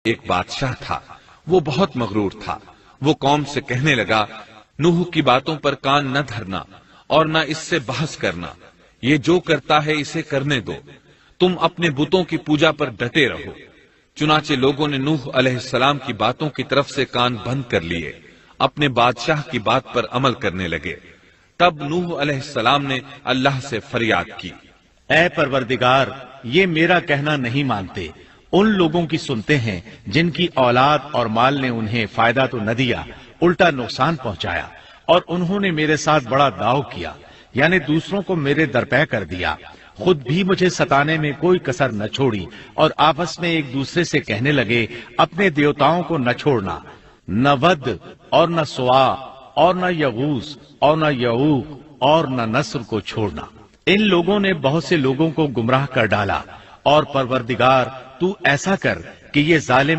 ایک بادشاہ تھا، وہ بہت مغرور تھا۔ وہ قوم سے کہنے لگا، نوح کی باتوں پر کان نہ دھرنا اور نہ اس سے بحث کرنا، یہ جو کرتا ہے اسے کرنے دو، تم اپنے بتوں کی پوجا پر ڈٹے رہو۔ چنانچہ لوگوں نے نوح علیہ السلام کی باتوں کی طرف سے کان بند کر لیے، اپنے بادشاہ کی بات پر عمل کرنے لگے۔ تب نوح علیہ السلام نے اللہ سے فریاد کی، اے پروردگار، یہ میرا کہنا نہیں مانتے، ان لوگوں کی سنتے ہیں جن کی اولاد اور مال نے انہیں فائدہ تو نہ دیا، الٹا نقصان پہنچایا، اور انہوں نے میرے ساتھ بڑا داؤ کیا، یعنی دوسروں کو میرے درپے کر دیا، خود بھی مجھے ستانے میں کوئی کسر نہ چھوڑی، اور آپس میں ایک دوسرے سے کہنے لگے، اپنے دیوتاؤں کو نہ چھوڑنا، نہ ود اور نہ سوا اور نہ یغوث اور نہ یعوق اور نہ نصر کو چھوڑنا۔ ان لوگوں نے بہت سے لوگوں کو گمراہ کر ڈالا، اور پروردگار تو ایسا کر کہ یہ ظالم